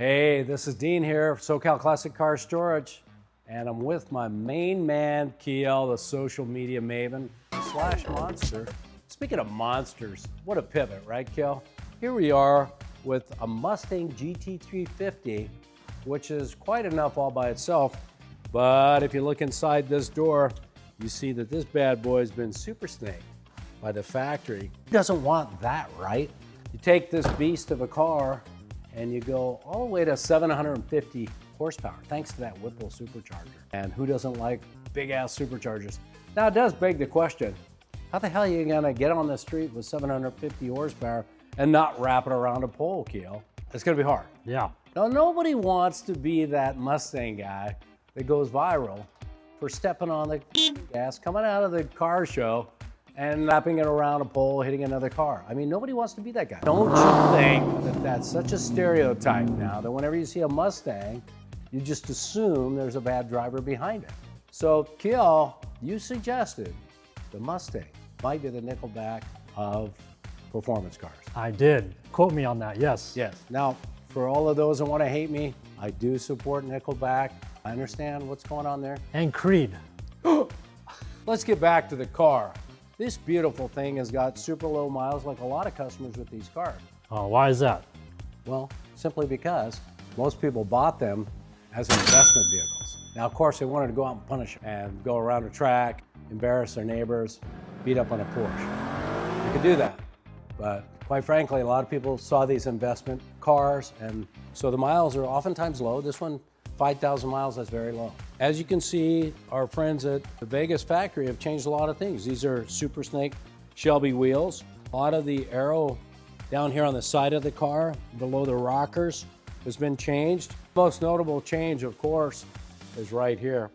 Hey, this is Dean here, SoCal Classic Car Storage, and I'm with my main man, Kiel, the social media maven slash monster. Speaking of monsters, what a pivot, right, Kiel? Here we are with a Mustang GT350, which is quite enough all by itself, but if you look inside this door, you see that this bad boy has been super snaked by the factory. Who doesn't want that, right? You take this beast of a car and you go all the way to 750 horsepower, thanks to that Whipple supercharger. And who doesn't like big ass superchargers? Now it does beg the question, how the hell are you gonna get on the street with 750 horsepower and not wrap it around a pole, Kiel? It's gonna be hard. Yeah. Now nobody wants to be that Mustang guy that goes viral for stepping on the gas, coming out of the car show and wrapping it around a pole, hitting another car. I mean, nobody wants to be that guy. Don't you think that that's such a stereotype now that whenever you see a Mustang, you just assume there's a bad driver behind it? So, Kiel, you suggested the Mustang might be the Nickelback of performance cars. I did. Quote me on that, yes. Yes. Now, for all of those that want to hate me, I do support Nickelback. I understand what's going on there. And Creed. Let's get back to the car. This beautiful thing has got super low miles like a lot of customers with these cars. Why is that? Well, simply because most people bought them as investment vehicles. Now, of course, they wanted to go out and punish and go around a track, embarrass their neighbors, beat up on a Porsche. You could do that, but quite frankly, a lot of people saw these investment cars, and so the miles are oftentimes low. This one, 5,000 miles, that's very low. As you can see, our friends at the Vegas factory have changed a lot of things. These are Super Snake Shelby wheels. A lot of the aero down here on the side of the car, below the rockers, has been changed. Most notable change, of course, is right here.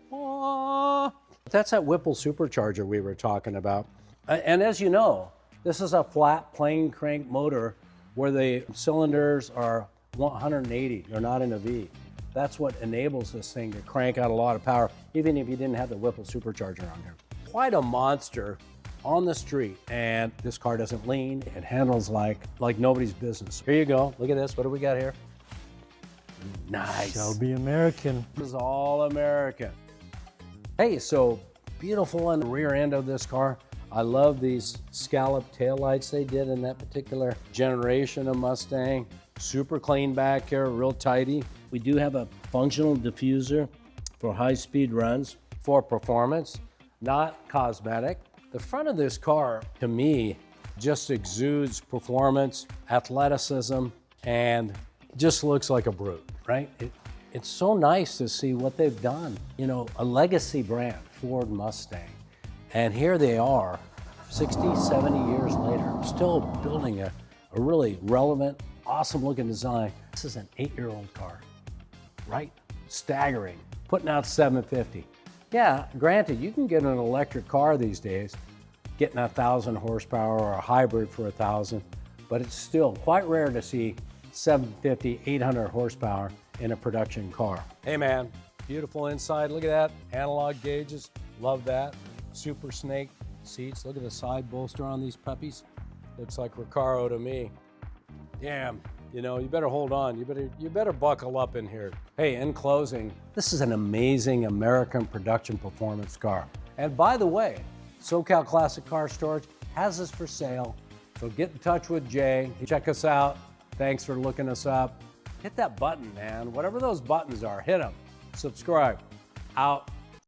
That's that Whipple supercharger we were talking about. And as you know, this is a flat plane crank motor where the cylinders are 180. They're not in a V. That's what enables this thing to crank out a lot of power, even if you didn't have the Whipple supercharger on there. Quite a monster on the street, and this car doesn't lean. It handles like nobody's business. Here you go. Look at this. What do we got here? Nice. Shelby American. This is all American. Hey, so beautiful on the rear end of this car. I love these scallop taillights they did in that particular generation of Mustang. Super clean back here, real tidy. We do have a functional diffuser for high-speed runs for performance, not cosmetic. The front of this car, to me, just exudes performance, athleticism, and just looks like a brute, right? It's so nice to see what they've done. You know, a legacy brand, Ford Mustang. And here they are, 60, 70 years later, still building a really relevant, awesome looking design. This is an 8-year-old car, right? Staggering, putting out 750. Yeah, granted, you can get an electric car these days, getting 1,000 horsepower or a hybrid for 1,000, but it's still quite rare to see 750, 800 horsepower in a production car. Hey man, beautiful inside. Look at that, analog gauges, love that. Super Snake seats. Look at the side bolster on these puppies. Looks like Recaro to me. Damn, you know, you better hold on. You better buckle up in here. Hey, in closing, this is an amazing American production performance car. And by the way, SoCal Classic Car Storage has this for sale. So get in touch with Jay. Check us out. Thanks for looking us up. Hit that button, man. Whatever those buttons are, hit them. Subscribe. Out.